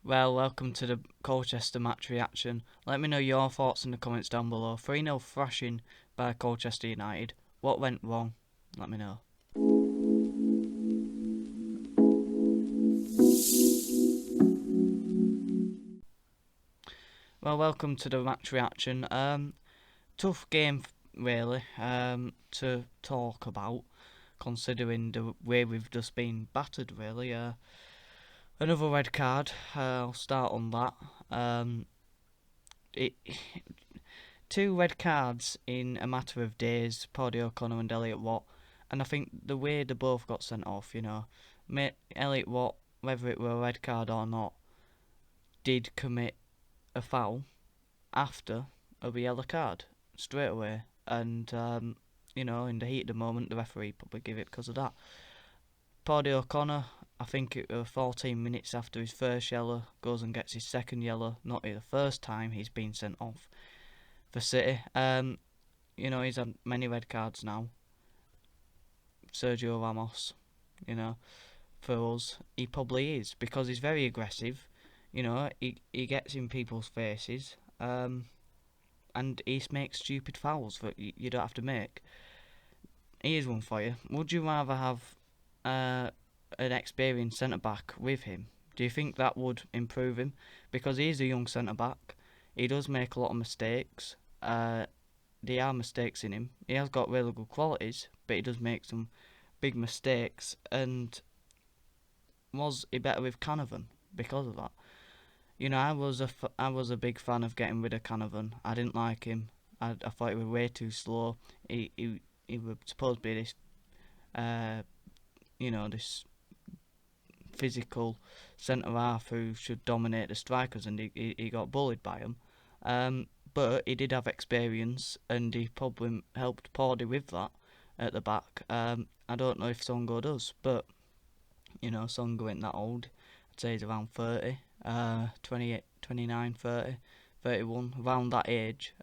Well, welcome to the Colchester match reaction. Let me know your thoughts in the comments down below. 3-0 thrashing by Colchester United. What went wrong? Let me know. Well, welcome to the match reaction. Tough game, really, to talk about, considering the way we've just been battered, really. Another red card. I'll start on that. It two red cards in a matter of days, Paddy O'Connor and Elliot Watt, and I think the way they both got sent off, Elliot Watt, whether it were a red card or not, did commit a foul after a yellow card straight away, and in the heat of the moment, the referee probably gave it because of that. Paddy O'Connor, I think it was 14 minutes after his first yellow, goes and gets his second yellow, not the first time he's been sent off for City. He's had many red cards now. Sergio Ramos, for us, he probably is because he's very aggressive. He gets in people's faces, and he makes stupid fouls that you don't have to make. Here's one for you. Would you rather have an experienced centre back with him? Do you think that would improve him? Because he's a young centre back. He does make a lot of mistakes. There are mistakes in him. He has got really good qualities, but he does make some big mistakes. And was he better with Canavan because of that? I was a big fan of getting rid of Canavan. I didn't like him. I thought he was way too slow. He was supposed to be this, this physical centre half who should dominate the strikers, and he got bullied by them. But he did have experience, and he probably helped Paddy with that at the back. I don't know if Songo does, but Songo ain't that old. I'd say he's around 30, 28, 29, 30, 31, around that age.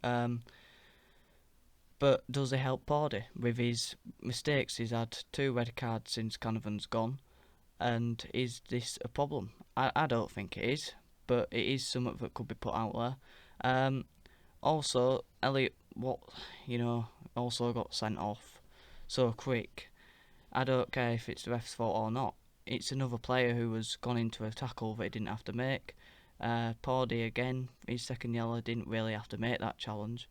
But does he help Paddy with his mistakes? He's had 2 red cards since Canavan's gone, and is this a problem? I don't think it is, but it is something that could be put out there. Also, Elliot Watt, also got sent off so quick. I don't care if it's the ref's fault or not. It's another player who has gone into a tackle that he didn't have to make. Paddy again, his second yellow, didn't really have to make that challenge.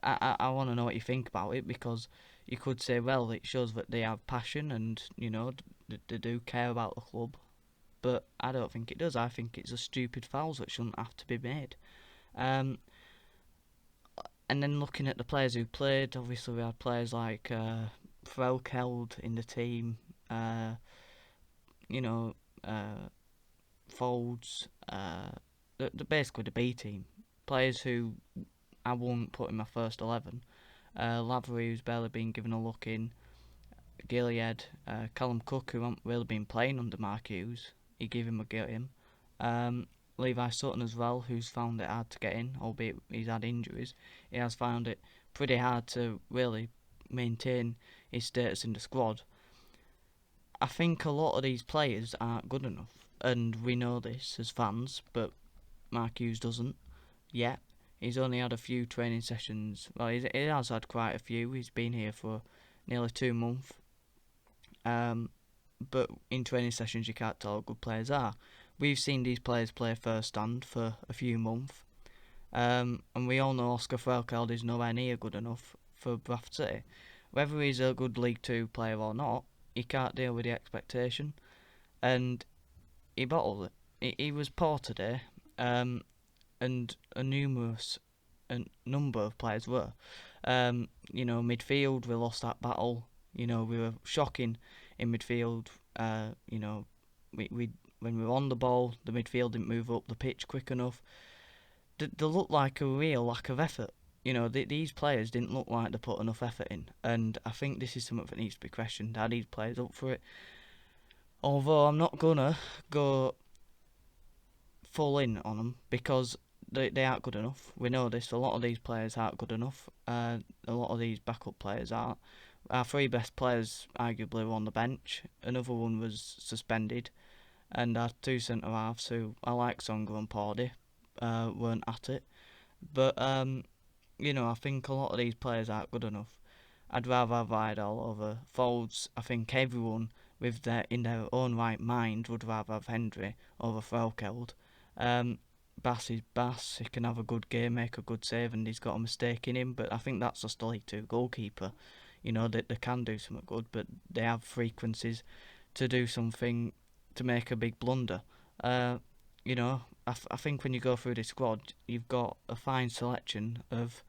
I want to know what you think about it, because you could say, well, it shows that they have passion and they do care about the club, but I don't think it does. I think it's a stupid fouls that shouldn't have to be made. And then looking at the players who played, obviously we had players like Frelkeld in the team, Folds, basically the B team, players who I wouldn't put in my first 11. Lavery, who's barely been given a look in. Gilead, Callum Cook, who hasn't really been playing under Mark Hughes. He gave him a game. Levi Sutton as well, who's found it hard to get in, albeit he's had injuries. He has found it pretty hard to really maintain his status in the squad. I think a lot of these players aren't good enough, and we know this as fans, but Mark Hughes doesn't yet. He's only had a few training sessions. Well, he has had quite a few. He's been here for nearly 2 months. But in training sessions, you can't tell how good players are. We've seen these players play first stand for a few months. And we all know Oscar Frelkeld is nowhere near good enough for Bradford City. Whether he's a good League 2 player or not, he can't deal with the expectation. And he bottled it. He was poor today. And a number of players were. Midfield, we lost that battle. We were shocking in midfield. We when we were on the ball, the midfield didn't move up the pitch quick enough. They looked like a real lack of effort. These players didn't look like they put enough effort in, and I think this is something that needs to be questioned. Are these players up for it? Although I'm not gonna go full in on them, because they aren't good enough. We know this. A lot of these players aren't good enough. A lot of these backup players aren't. Our 3 best players arguably were on the bench. Another one was suspended. and our two centre halves who I like Songa and Pordy weren't at it. But I think a lot of these players aren't good enough. I'd rather have Vidal over Folds. I think everyone with their in their own right mind would rather have Hendry over Frelkeld. Um, Bass is Bass. He can have a good game, make a good save, and he's got a mistake in him. But I think that's just a League Two goalkeeper. They can do something good, but they have frequencies to do something to make a big blunder. Uh, I think when you go through this squad, you've got a fine selection of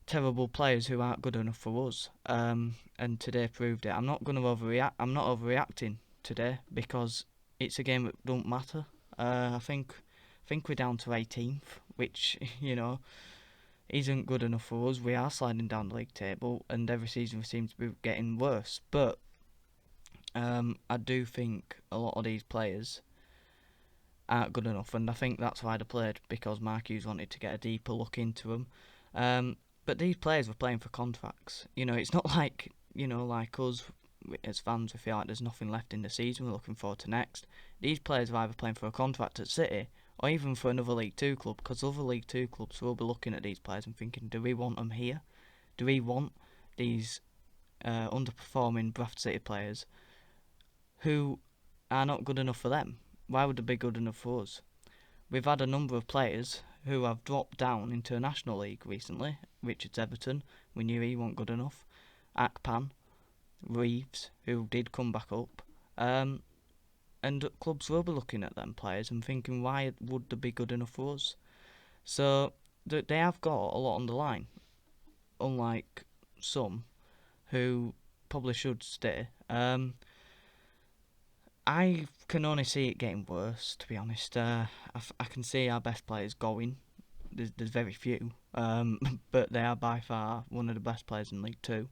terrible players who aren't good enough for us. And today proved it. I'm not going to overreact. I'm not overreacting today because it's a game that don't matter. I think we're down to 18th, which isn't good enough for us. We are sliding down the league table, and every season we seem to be getting worse. But I do think a lot of these players aren't good enough, and I think that's why they played, because Mark Hughes wanted to get a deeper look into them. But these players were playing for contracts. It's not like us as fans. We feel like there's nothing left in the season. We're looking forward to next. These players are either playing for a contract at City or even for another League Two club, because other League Two clubs will be looking at these players and thinking, do we want them here? Do we want these underperforming Bradford City players who are not good enough for them? Why would they be good enough for us? We've had a number of players who have dropped down into a National League recently. Richards Everton, we knew he wasn't good enough. Akpan, Reeves, who did come back up. And clubs will be looking at them players and thinking, why would they be good enough for us? So they have got a lot on the line, unlike some who probably should stay. I can only see it getting worse, to be honest. I can see our best players going. There's very few, but they are by far one of the best players in League Two,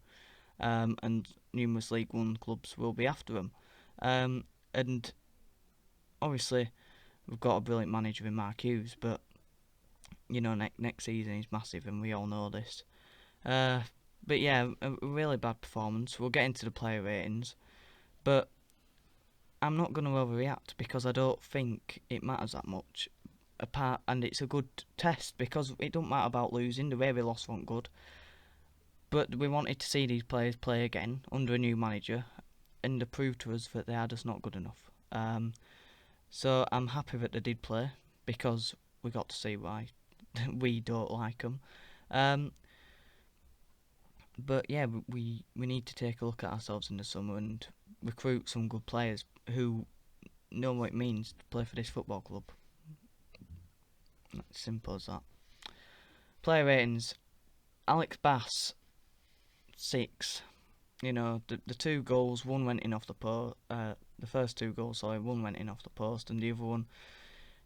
and numerous League One clubs will be after them. And obviously, we've got a brilliant manager in Mark Hughes, but next season he's massive, and we all know this. But yeah, a really bad performance. We'll get into the player ratings, but I'm not going to overreact because I don't think it matters that much. And it's a good test because it don't matter about losing. The way we lost wasn't good, but we wanted to see these players play again under a new manager, and they proved to us that they are just not good enough. So I'm happy that they did play because we got to see why we don't like them. But yeah, we need to take a look at ourselves in the summer and recruit some good players who know what it means to play for this football club. Simple as that. Player ratings. Alex Bass, 6. The two goals, one went in off the post. The first two goals, sorry, one went in off the post, and the other one,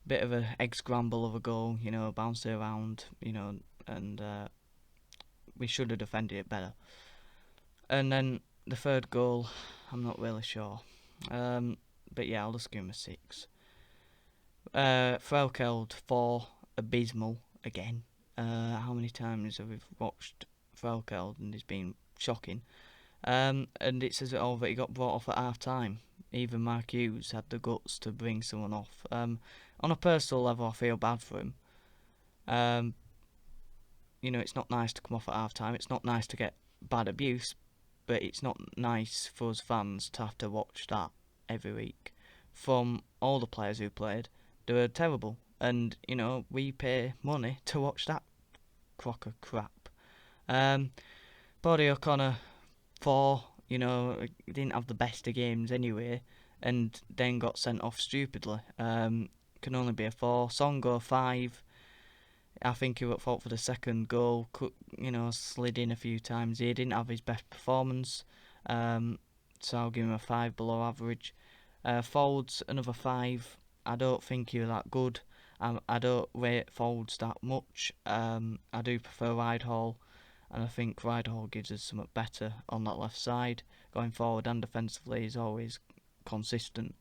bit of a egg scramble of a goal. Bounced it around. And we should have defended it better. And then the third goal, I'm not really sure. But yeah, I'll just give him a 6. Frelkeld, 4. Abysmal again. How many times have we watched Frelkeld and he's been shocking? And it says it all that he got brought off at half time. Even Mark Hughes had the guts to bring someone off. On a personal level, I feel bad for him. It's not nice to come off at half time. It's not nice to get bad abuse, but it's not nice for us fans to have to watch that every week. From all the players who played, they were terrible. And, we pay money to watch that crock of crap. Bodie O'Connor, 4. He didn't have the best of games anyway, and then got sent off stupidly. Can only be a 4. Songo, 5. I think he was at fault for the second goal. Slid in a few times. He didn't have his best performance, so I'll give him a 5 below average. Folds, another 5. I don't think he was that good. I don't rate Folds that much. I do prefer Rydehall, and I think Rydehall gives us something better on that left side. Going forward and defensively, he's always consistent.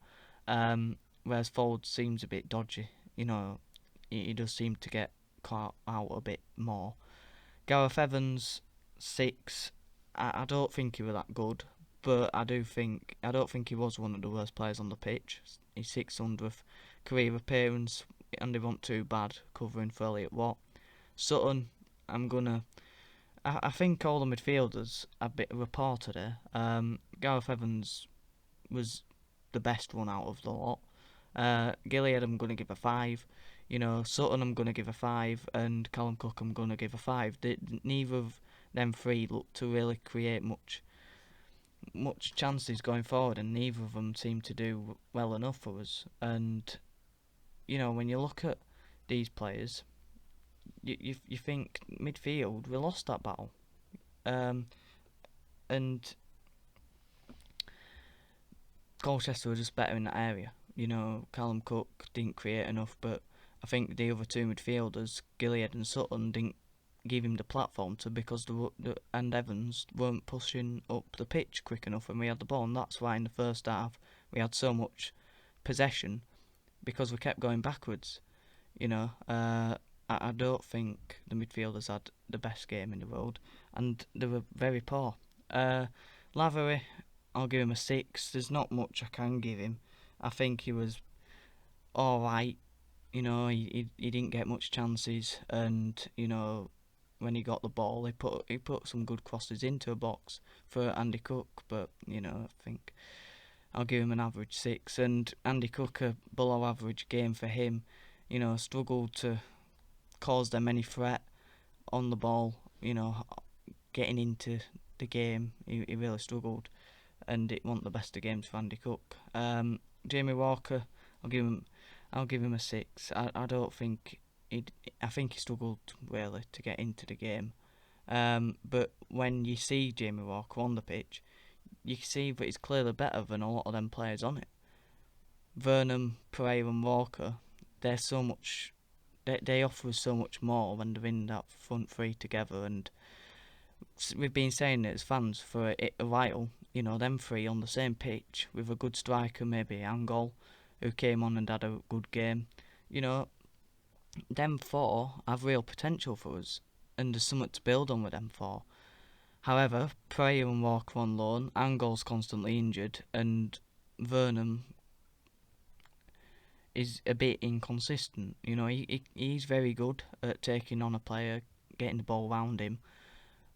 Whereas Folds seems a bit dodgy. He does seem to get caught out a bit more. Gareth Evans, 6. I don't think he was that good, but I don't think he was one of the worst players on the pitch. his 600th career appearance, and he wasn't too bad covering for Elliot Watt. Sutton, I'm gonna. I think all the midfielders a bit of a par today. Gareth Evans was the best one out of the lot. Gilead, I'm going to give a 5. Sutton, I'm going to give a 5. And Callum Cook, I'm going to give a 5. Neither of them three look to really create much chances going forward, and neither of them seem to do well enough for us. And, when you look at these players, you think midfield, we lost that battle. And Colchester were just better in that area. Callum Cook didn't create enough, but I think the other two midfielders, Gilead and Sutton, didn't give him the platform to, because and Evans weren't pushing up the pitch quick enough when we had the ball, and that's why in the first half we had so much possession, because we kept going backwards. I don't think the midfielders had the best game in the world, and they were very poor. Lavery, I'll give him a 6. There's not much I can give him. I think he was alright. He didn't get much chances, and when he got the ball, he put some good crosses into a box for Andy Cook. But I think I'll give him an average 6. And Andy Cook, a below average game for him. Struggled to cause them any threat on the ball. Getting into the game, he really struggled, and it wasn't the best of games for Andy Cook. Jamie Walker, I'll give him a 6. I don't think I think he struggled really to get into the game. But when you see Jamie Walker on the pitch, you can see that he's clearly better than a lot of them players on it. Vernon, Pereira and Walker, they're so much. They offer us so much more when they're in that front three together, and we've been saying it as fans for a while. Them three on the same pitch with a good striker, maybe Angol, who came on and had a good game. Them four have real potential for us, and there's something to build on with them four. However, Pereira and Walker on loan, Angol's constantly injured, and Vernon is a bit inconsistent. He's very good at taking on a player, getting the ball round him,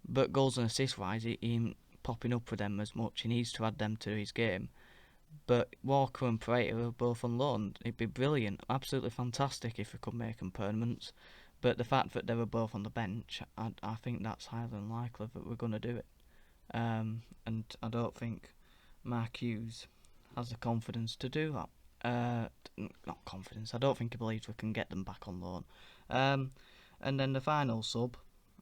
but goals and assists wise, he ain't popping up for them as much. He needs to add them to his game. But Walker and Pereira are both on loan. It'd be brilliant, absolutely fantastic if we could make them permanents. But the fact that they were both on the bench, I think that's highly unlikely that we're going to do it. And I don't think Mark Hughes has the confidence to do that. Not confidence. I don't think he believes we can get them back on loan. And then the final sub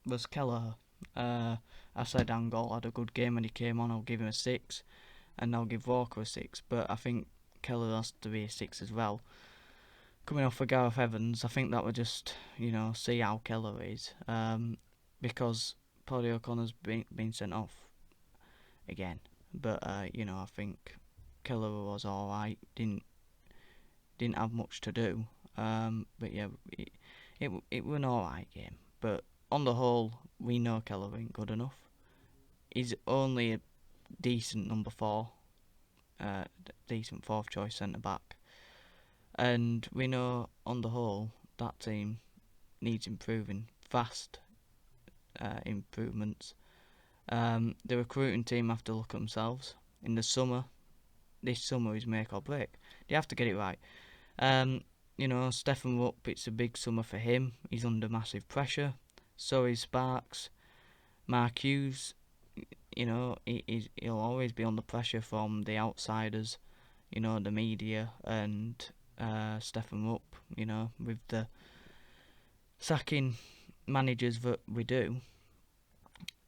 was Kelleher. I said Angol had a good game when he came on. I'll give him a 6, and I'll give Walker a 6. But I think Kelleher has to be a 6 as well. Coming off for Gareth Evans, I think that would just see how Kelleher is, because Paddy O'Connor's been sent off again. But I think Kelleher was all right. Didn't have much to do. But yeah, it was an alright game. But on the whole, we know Kelleher ain't good enough. He's only a decent number 4, decent 4th choice centre back. And we know on the whole that team needs improving, fast improvements. The recruiting team have to look at themselves. In the summer, this summer is make or break. They have to get it right. Stefan Rupp, it's a big summer for him. He's under massive pressure. So is Sparks. Mark Hughes, he'll always be under pressure from the outsiders, the media, and Stefan Rupp, with the sacking managers that we do,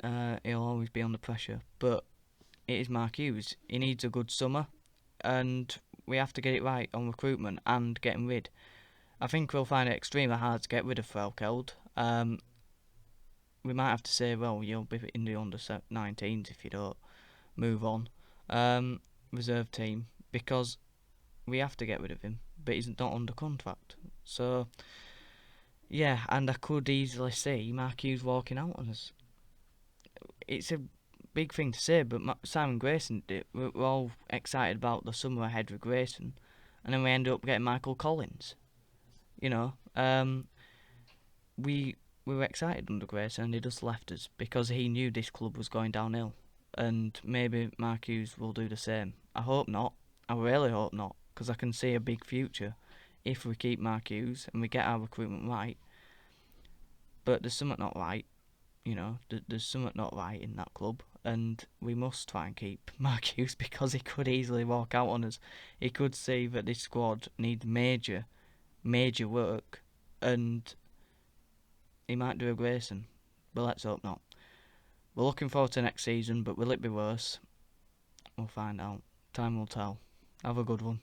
he'll always be under pressure. But it is Mark Hughes. He needs a good summer, and we have to get it right on recruitment and getting rid. I think we'll find it extremely hard to get rid of Frelkeld. We might have to say, well, you'll be in the under-19s if you don't move on. Reserve team, because we have to get rid of him, but he's not under contract. So, yeah, and I could easily see Mark Hughes walking out on us. It's a big thing to say, but Simon Grayson did. We're all excited about the summer ahead with Grayson, and then we ended up getting Michael Collins. You know, we were excited under Grayson, and he just left us because he knew this club was going downhill, and maybe Mark Hughes will do the same. I hope not. I really hope not, because I can see a big future if we keep Mark Hughes and we get our recruitment right. But there's something not right, you know. There's something not right in that club, and we must try and keep Mark Hughes because he could easily walk out on us. He could see that this squad needs major work, and he might do a Grayson, but let's hope not. We're looking forward to next season, but will it be worse? We'll find out. Time will tell. Have a good one.